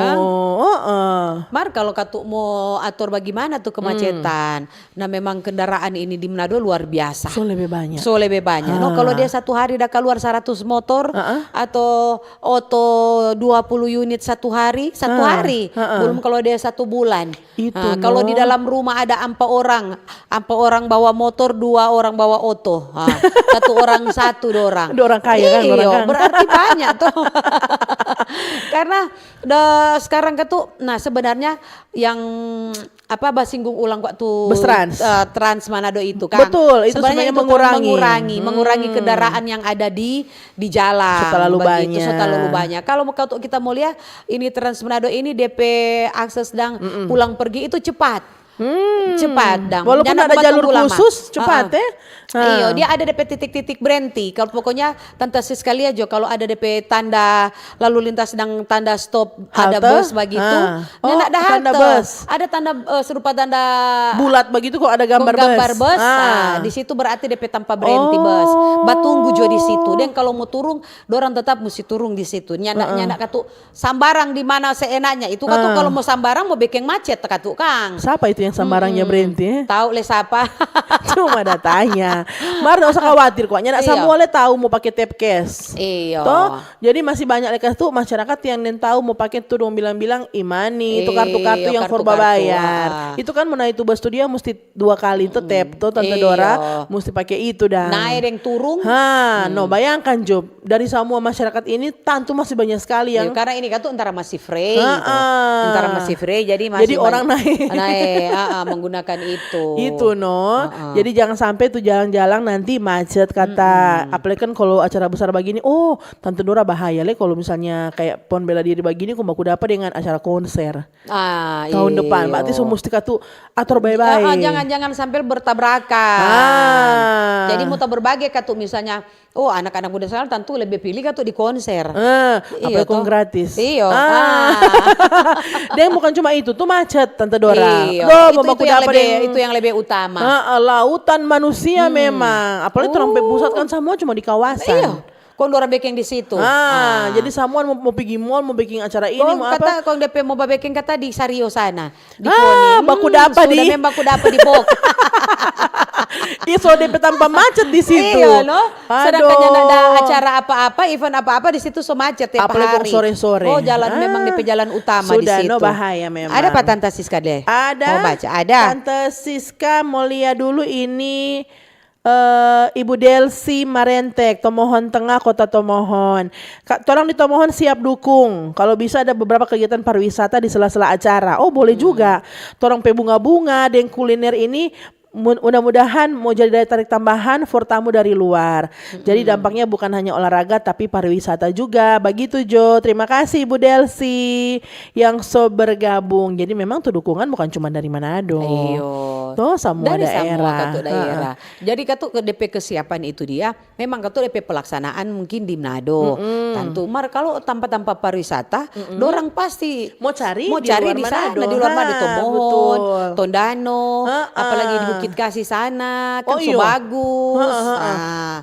Mar kalau katuk mau atur bagaimana tuh kemacetan. Nah memang kendaraan ini di Manado luar biasa. So lebih banyak. No kalau dia satu hari dah keluar 100 motor atau oto 20 unit satu hari. Belum kalau dia 1 bulan. Itu kalau di dalam rumah ada 4 orang bawa motor, 2 orang bawa oto. 1 orang 1 dorang. 2 orang kaya kan orang kan. Berarti banyak tuh. Karena sekarang nah sebenarnya yang basinggung ulang waktu Trans Manado itu kan. Betul, itu sebenarnya mengurangi kendaraan yang ada di jalan. Terlalu banyak. Kalau kita mau lihat ini Trans Manado ini DP akses dan pulang pergi itu cepat. Cepat dang. Walaupun ada jalur khusus cepat Iya, dia ada DP titik-titik berhenti. Kalau pokoknya Tante Siska lihat jo kalau ada DP tanda lalu lintas dan tanda stop halte, ada bus begitu. Nggak ada halte. Bus. Ada tanda serupa tanda bulat begitu kok ada gambar bus. Di situ berarti DP tanpa berhenti bus. Batunggu jo di situ. Dan kalau mau turun, dorang tetap mesti turun di situ. Nyanak katu sambarang di mana seenaknya. Itu katu kalau mau sambarang mau bikin macet katu Kang. Siapa itu yang sambarangnya berhenti? Tahu le siapa? Cuma datanya. Mar gak usah khawatir kok. Nyanak semua le tahu mau pakai tap cash. Iya. Toh, jadi masih banyak lekas tuh masyarakat yang tahu mau pakai tuh dong bilang-bilang imani itu kartu-kartu yang forba bayar. Itu kan mana itu bus studio mesti 2 kali itu tap tuh Tante Dora mesti pakai itu dah. Naik yang turun. No bayangkan Job dari semua masyarakat ini tentu masih banyak sekali yang karena ini kan tuh antara masih free antara masih free jadi orang naik menggunakan itu. Itu jadi jangan sampai tuh jalan-jalan nanti macet kata. Apalagi kan kalau acara besar begini, Tante Dora bahaya le kalau misalnya kayak PON bela diri begini aku dapat dengan acara konser tahun depan. Berarti semua mesti katu atur baik-baik. Jangan sampai bertabrakan. Jadi mau berbagai katu misalnya anak-anak muda sekarang tentu lebih pilih katu di konser. Apalagi kong gratis. Iya. Dan bukan cuma itu tuh macet Tante Dora. Itu yang lebih utama. Lautan manusia memang. Apalagi sampai pusat kan semua cuma di kawasan. Iya. Kondora baking di situ. Jadi semua mau pergi mall, mau bikin acara ini, mau kata, apa? Kong DP mau baking kata di Sario sana. Di baku dapat di. Sudah baku dapat di Bok. Iso DP tanpa macet di situ. Iya sedangkan ada acara apa-apa, event apa-apa di situ so macet tiap hari. Apalagi sore-sore. Jalan memang DP jalan utama di situ. Sudah bahaya memang. Ada Pak Tante Siska deh? Ada. Mau baca? Ada. Tante Siska mau lihat dulu ini. Ibu Delsi Marentek, Tomohon Tengah, Kota Tomohon. Tolong di Tomohon siap dukung. Kalau bisa ada beberapa kegiatan pariwisata di sela-sela acara. Boleh juga. Tolong pe bunga-bunga dan kuliner ini mudah-mudahan mau jadi daya tarik tambahan for tamu dari luar. Jadi dampaknya bukan hanya olahraga tapi pariwisata juga. Begitu Jo. Terima kasih Bu Delsi yang so bergabung. Jadi memang tuh dukungan bukan cuma dari Manado. Iyo. Tuh semua Dari daerah. semua katu daerah. Jadi katu ke DP kesiapan itu dia, memang katu DP pelaksanaan mungkin di Manado. Tentu, mar kalau tanpa pariwisata, dorang pasti mau cari di sana, di luar Manado, Tomohon, Tondano, apalagi di Bukit Kasih sana, kan so bagus.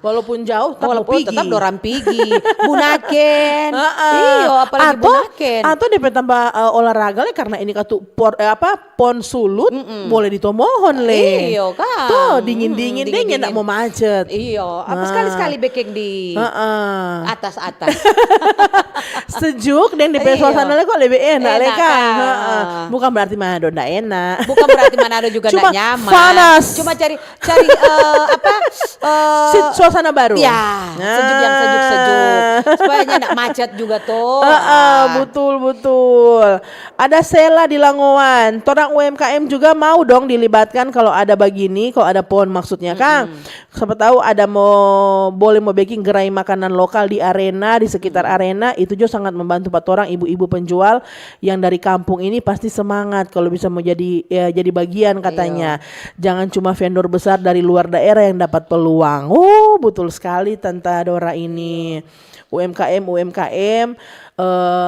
Walaupun jauh, walaupun tetap dorang pigi, Bunaken, iyo, apalagi Bunaken. Atau DP tambah olahraga le karena ini katu pon sulut boleh di Tomohon le. Iyo kan. Tuh dingin nggak mau macet. Iyo, apa sekali-sekali bekeng di atas-atas. Sejuk dan DP suasana le kok lebih enak le kan. Bukan berarti Manado nggak enak. Bukan berarti Manado juga nggak nyaman. Panas. Cuma cari suasana baru. Ya, sejuk yang sejuk-sejuk. Supaya nggak macet juga tuh. Betul. Ada Sela di Langowan. Torang UMKM juga mau dong dilibatkan kalau ada begini, kalau ada PON maksudnya Kang. Siapa tahu ada boleh mau baking gerai makanan lokal di arena, di sekitar arena, itu juga sangat membantu Pak Torang ibu-ibu penjual yang dari kampung ini pasti semangat kalau bisa mau jadi bagian katanya. Jangan cuma vendor besar dari luar daerah yang dapat peluang. Oh, betul sekali Tante Dora ini. UMKM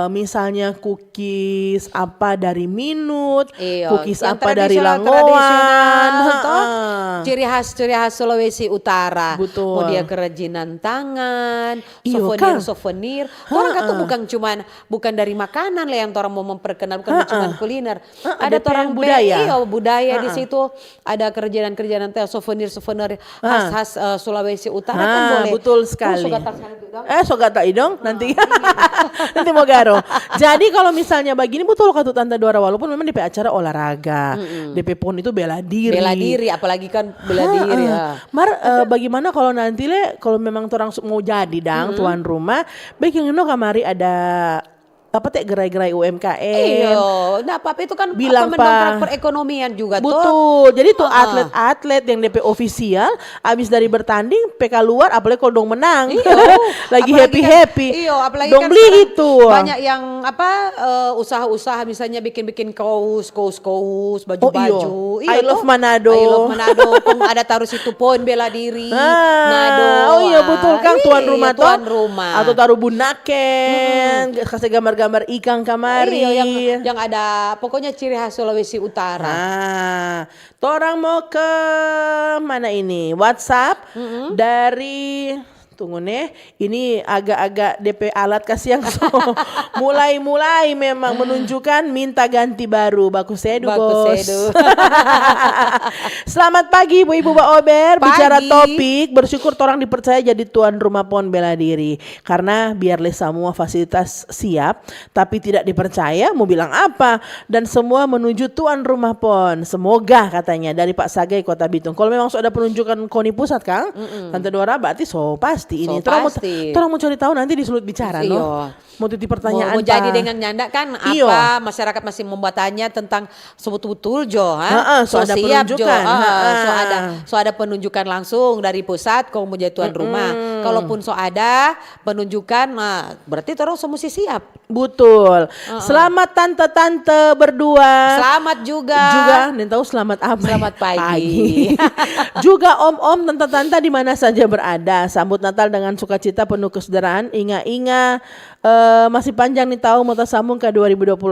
misalnya cookies apa dari Minut, cookies apa dari Langowan, ciri khas Sulawesi Utara. Betul. Mau dia kerajinan tangan, Kang. souvenir. Orang kata bukan dari makanan lah yang orang mau memperkenalkan cuma kuliner. Ada orang budaya di situ. Ada kerajinan souvenir khas Sulawesi Utara kan boleh. Betul sekali. Sogata idong nanti. Nanti mau garo. Jadi kalau misalnya begini betul kata Tante Dora, walaupun memang DP acara olahraga, DP PON itu bela diri apalagi kan bela diri ya. Bagaimana kalau nanti kalau memang orang mau jadi tuan rumah, baik yang kamari ada gerai-gerai UMKM. Iya, nah apa itu kan bilang mendongkrak perekonomian juga tuh. Betul. Jadi tuh atlet-atlet yang DP ofisial abis dari bertanding PK luar apalagi kalau dong menang. Lagi happy-happy. Iya, apalagi dong kan beli itu. Banyak yang usaha-usaha misalnya bikin kaos, baju-baju. I love Manado. Kung ada taruh situ PON bela diri. Manado. Oh iya betul Kang tuan rumah tuh. Tuan rumah. Atau taruh Bunaken, kasih gambar ikan kamari. Yang ada pokoknya ciri khas Sulawesi Utara. Torang mau ke mana ini? WhatsApp dari tunggu nih, ini agak-agak DP alat kasih yang mulai memang menunjukkan minta ganti baru. Bagus edu bos. Selamat pagi ibu-ibu Mbak Ober. Bicara topik, bersyukur orang dipercaya jadi tuan rumah PON bela diri. Karena biarlah semua fasilitas siap, tapi tidak dipercaya mau bilang apa. Dan semua menuju tuan rumah PON. Semoga katanya dari Pak Sagai Kota Bitung. Kalau memang sudah penunjukan KONI pusat Kang, Tante Dora berarti pasti ini. Terang mau cari tahu nanti di Sulut Bicara mau titip pertanyaan mau jadi dengan nyanda kan apa masyarakat masih membatanya tentang sebetul-betul so ada penunjukan so ada penunjukan langsung dari pusat kalau mau jadi tuan rumah. Kalaupun so ada penunjukan berarti terus mesti siap. Betul. Selamat tante-tante berdua. Selamat juga dan tahu selamat apa? Selamat pagi. Juga om-om tante-tante di mana saja berada. Sambut Natal dengan sukacita penuh kesederhanaan. Inga-inga masih panjang nih tahun mau sambung ke 2026.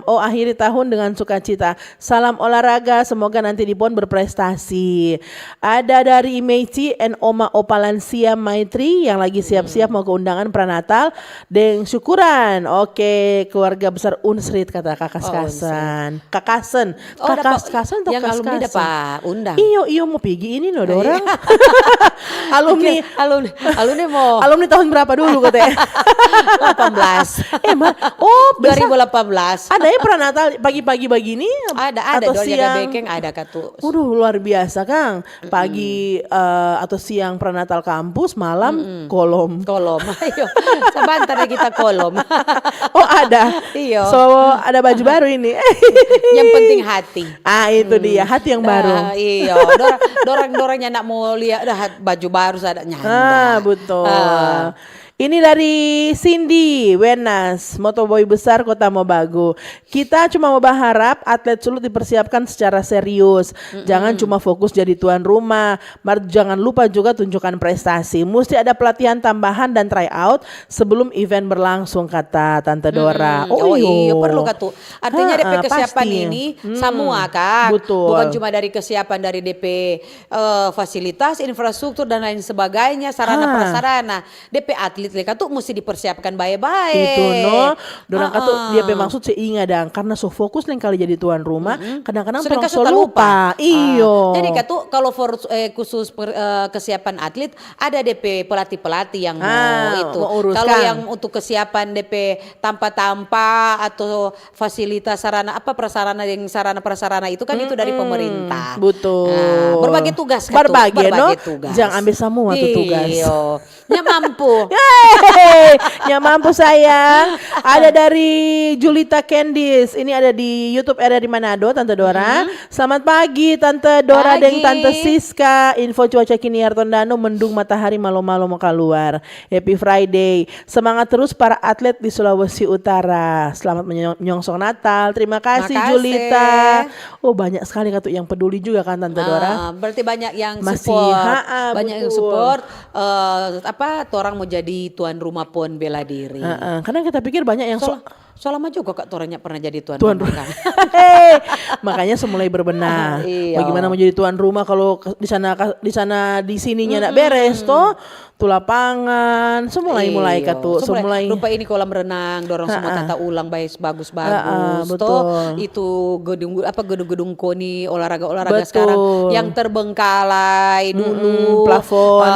Akhiri tahun dengan sukacita. Salam olahraga, semoga nanti di PON berprestasi. Ada dari Meici and Oma Opalansia Maitri yang lagi siap-siap mau ke undangan pranatal dan syukuran. Oke, keluarga besar Unsrit kata Kakaskasan. Kakasen atau yang alumni dapat undang. Iyo mau pergi ini orang. Alumni mau. Alumni tahun berapa dulu katanya? 18. 2018. Ada ya pranatal pagi-pagi begini? Ada atau siang bekeng ada katu. Luar biasa Kang. Pagi atau siang pranatal kampus, malam kolom. Kolom. Ayo, sebentar ya kita kolom. Oh ada. Iya. So ada baju baru ini. Yang penting hati. Ah itu dia hati yang baru. Nah, iya, dorang-dorangnya nak mau lihat dah baju baru sada nyanda. Betul. Ah. Ini dari Cindy Wenas, motoboy besar Kota Mobagu. Kita cuma mau berharap atlet sulut dipersiapkan secara serius. Jangan cuma fokus jadi tuan rumah. Jangan lupa juga tunjukkan prestasi. Mesti ada pelatihan tambahan dan try out sebelum event berlangsung, kata Tante Dora. Iya perlu katu. Artinya DP kesiapan pasti. ini semua kan. Betul. Bukan cuma dari kesiapan dari DP fasilitas, infrastruktur dan lain sebagainya, sarana prasarana. DP atlet leka tuh mesti dipersiapkan baik-baik. Itu no, dorang kata dia bermaksud seingat dang karena so fokus neng kali jadi tuan rumah, kadang-kadang Sedangkan orang so suka lupa. Iyo. Jadi katu kalau khusus kesiapan atlet ada DP pelatih-pelatih yang mau itu. mau uruskan. Kalau yang untuk kesiapan DP tanpa-tanpa atau fasilitas sarana prasarana yang sarana prasarana itu kan itu dari pemerintah. Betul. Berbagi tugas katu. Berbagi no. tugas. Jangan ambil semua tuh tugas. Iyo. Nya mampu. Ya mampu sayang. Ada dari Julita Candice. Ini ada di YouTube RRI Manado, Tante Dora. Selamat pagi Tante Dora dan Tante Siska. Info cuaca kini Tondano mendung matahari malam-malam mau keluar. Happy Friday. Semangat terus para atlet di Sulawesi Utara. Selamat menyongsong Natal. Terima kasih Makasih. Julita. Oh banyak sekali katu yang peduli juga kan Tante Dora. Berarti banyak yang Masih, support. Banyak yang betul. support. Orang mau jadi tuan rumah pon bela diri. Karena kita pikir banyak yang So lama juga Kak Toranya pernah jadi tuan rumah kan. Makanya semulai berbenah. Iya. Bagaimana mau jadi tuan rumah kalau di sininya enggak beres toh. Tu lapangan, semulai katu, semulai. Rupa ini kolam renang, dorong semua tata ulang bagus-bagus. betul. Toh itu gedung-gedung KONI olahraga Betul. sekarang yang terbengkalai dulu. Plafon.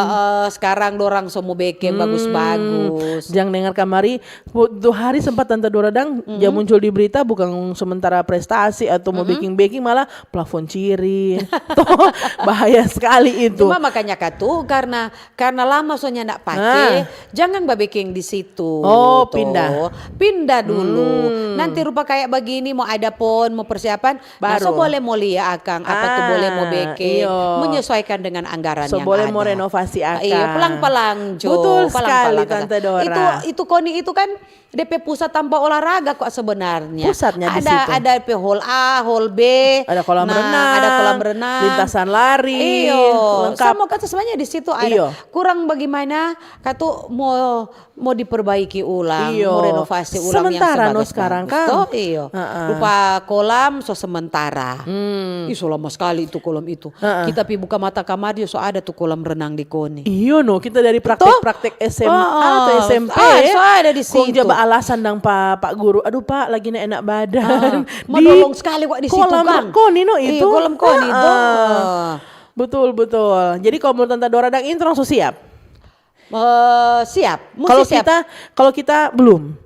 Sekarang dorang semua beken bagus-bagus. Jangan dengar kamari, tuh hari sempat Tante Dora dang dia muncul di berita bukan sementara prestasi atau mau baking malah plafon ciri. Tuh bahaya sekali itu. Cuma makanya katu karena lama soalnya ndak pakai, jangan babeking di situ. Oh, toh. Pindah dulu. Nanti rupa kayak begini mau ada pon, mau persiapan, Baru. boleh mau lihat akang, apa tuh boleh mau baking, menyesuaikan dengan anggaran yang boleh ada. mau renovasi akang. Iya, pelang-pelang Jo. Betul Pelang-pelang, sekali Tante Dora. Itu KONI itu kan DP pusat tanpa olahraga kok sebenarnya. Pusatnya di situ. Ada DP hall A, hall B, Ada kolam renang, ada kolam renang, lintasan lari, iyo, lengkap. semua kata semuanya di situ ada. Iyo. Kurang bagaimana katu mau diperbaiki ulang, Iyo. mau renovasi ulang Sementara yang no sekarang kan. Toh, iyo. Lupa kolam so sementara. Iso lama sekali itu kolam itu. Kita pi buka mata kamar dia so ada tuh kolam renang di KONI. Iyo no, kita dari praktek-praktek SMA atau SMP. So ada di Kong situ. jaba alasan dang Pak Guru. Aduh Pak, lagi enak badan. Menolong sekali kok di situ kan. KONI no itu. Iya, kolam KONI itu. Betul. Jadi kalau menurut Tante Dora dang intro so siap. Siap, mesti siap. Kalau kita belum.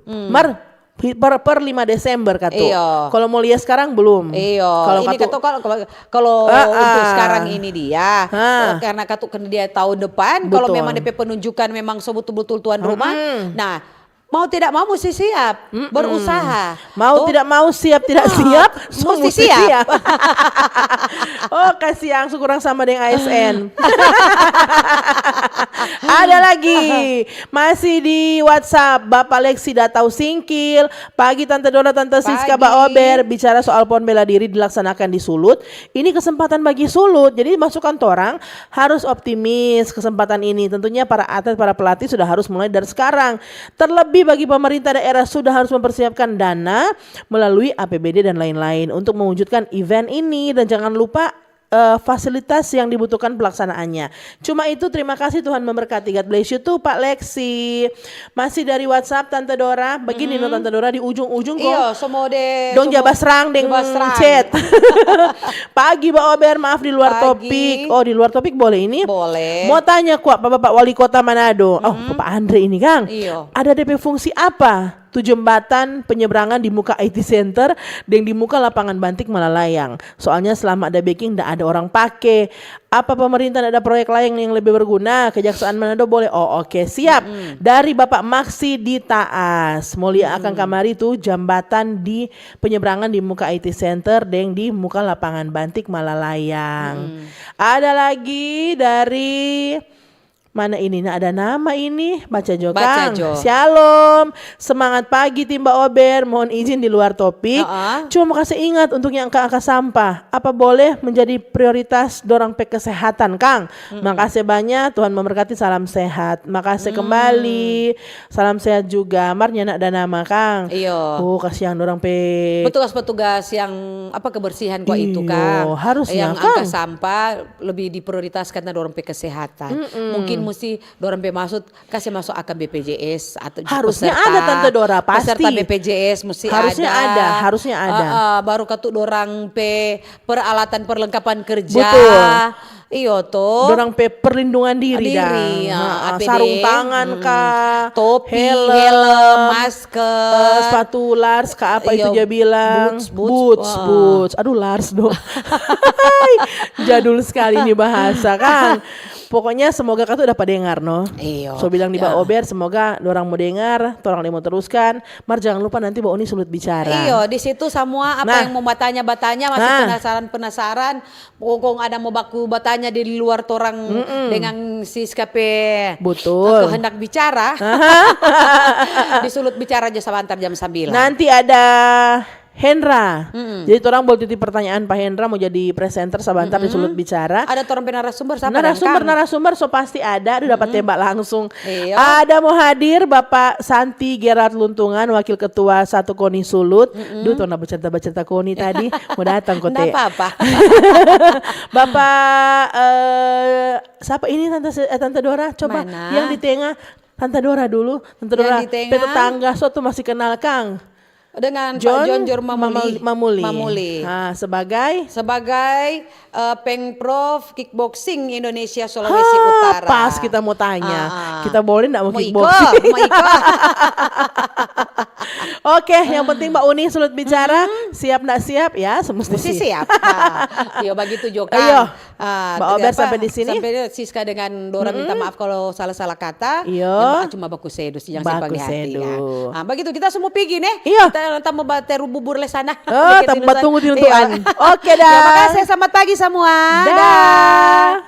Per 5 Desember kata. Iyo. Kalau mau lihat sekarang belum. Iyo. Kalau Ini katu- kalau untuk sekarang ini dia karena katu kan dia tahun depan kalau Betul. memang DP penunjukan memang betul-betul tuan rumah. Nah, mau tidak mau mesti siap, berusaha. Mau Tuh. tidak mau siap tidak siap, mesti siap. Oh kasih yang kurang sama dengan ASN. Ada lagi masih di WhatsApp Bapak Lexi Datau Singkil. Pagi Tante Dora, Tante Siska, Mbak Ober bicara soal pon bela diri dilaksanakan di Sulut. Ini kesempatan bagi Sulut. Jadi masukan torang harus optimis kesempatan ini. Tentunya para atlet, para pelatih sudah harus mulai dari sekarang. Terlebih bagi pemerintah daerah sudah harus mempersiapkan dana melalui APBD dan lain-lain untuk mewujudkan event ini, dan jangan lupa fasilitas yang dibutuhkan pelaksanaannya. Cuma itu, terima kasih, Tuhan memberkati. God bless you tuh Pak Lexi. Masih dari WhatsApp Tante Dora. Begini no Tante Dora di ujung-ujung kok. Iya, semua deh. Dong jabas serang deng chat. Pagi Mbak Ober, maaf di luar topik. Oh, di luar topik boleh ini? Boleh. Mau tanya kuat Bapak Wali Kota Manado. Oh, Bapak Andre ini Kang. Iya. Ada DP fungsi apa? tu jembatan penyeberangan di muka IT Center dan di muka lapangan Bantik Malalayang. Soalnya selama ada backing ndak ada orang pakai. Apa pemerintah ada proyek lain yang lebih berguna? Kejaksaan Manado boleh. Oh oke, siap. Dari Bapak Maksi di Taas. Mulia akan kamari itu jambatan di penyeberangan di muka IT Center dan di muka lapangan Bantik Malalayang. Ada lagi dari mana ini? Nah, ada nama ini. Baca Jo Kang. Shalom. Semangat pagi tim Mbak Ober. Mohon izin di luar topik. Cuma mau kasih ingat untuk yang angka sampah. Apa boleh menjadi prioritas dorang kesehatan Kang? Makasih banyak. Tuhan memberkati. Salam sehat. Makasih kembali. Salam sehat juga. Marnya nak ada nama Kang. Iyo. Oh kasihan dorang Petugas-petugas yang apa kebersihan kok itu Kang. Harusnya yang Kang. angka sampah lebih diprioritaskan karena dorang kesehatan. Mungkin mesti dorang masuk kasih masuk akun BPJS atau harusnya peserta, ada Tante Dora pasti. Peserta BPJS mesti harusnya ada. Baru ketuk dorang peralatan perlengkapan kerja. Betul. Iyo toh. Dorang perlindungan diri dah. APD, sarung tangan kah, topi, helm, masker, sepatu Lars kah apa Iyo, itu dia bilang? Boots. Aduh Lars dong. Jadul sekali ini bahasa Kang. Pokoknya semoga kau tuh dapat dengar no. Iyo. So bilang di Mbak Ober semoga dorang mau dengar, dorang mau teruskan. Mar jangan lupa nanti Mbak Uni sulut bicara. Iyo, di situ semua apa yang mau batanya masih penasaran. Pokoknya ada mau baku batanya di luar torang dengan siskape. Betul. Hendak bicara. Disulut bicara aja sebentar jam 9. Nanti ada Hendra. Jadi orang boleh titip pertanyaan Pak Hendra mau jadi presenter sebentar di Sulut Bicara. Ada orang narasumber siapa? Narasumber so pasti ada. Aduh dapat tembak langsung. Iyo. Ada mau hadir Bapak Santi Gerard Luntungan, Wakil Ketua 1 KONI Sulut. Duh tuh nak bercerita KONI tadi. Mau datang kok teh. apa-apa. Bapak siapa ini Tante Dora? Coba Mana? yang di tengah. Tante Dora dulu. Tante Dora. Yang di tengah. Tetangga so tuh masih kenal Kang. Dengan Pak Jonjor Mamuli. Sebagai Pengprov Kickboxing Indonesia Sulawesi Utara. Pas kita mau tanya. Kita boleh enggak mau kickboxing? Mau ikut. Oke, yang penting Mbak Uni Sulut Bicara siap enggak siap ya? Mesti siap. Iya begitu Joka. Ayo. Mbak Ober sampai di sini. Sampai Siska dengan Dora minta maaf kalau salah-salah kata. Iya. Cuma baku sedus yang simpang di hati ya. Sedu. Begitu kita semua pergi nih. Iya. Kita tambah bateru bubur le sana. Oh, tambah tunggu di untukan. Oke dah. Terima kasih, selamat pagi semua. Dah.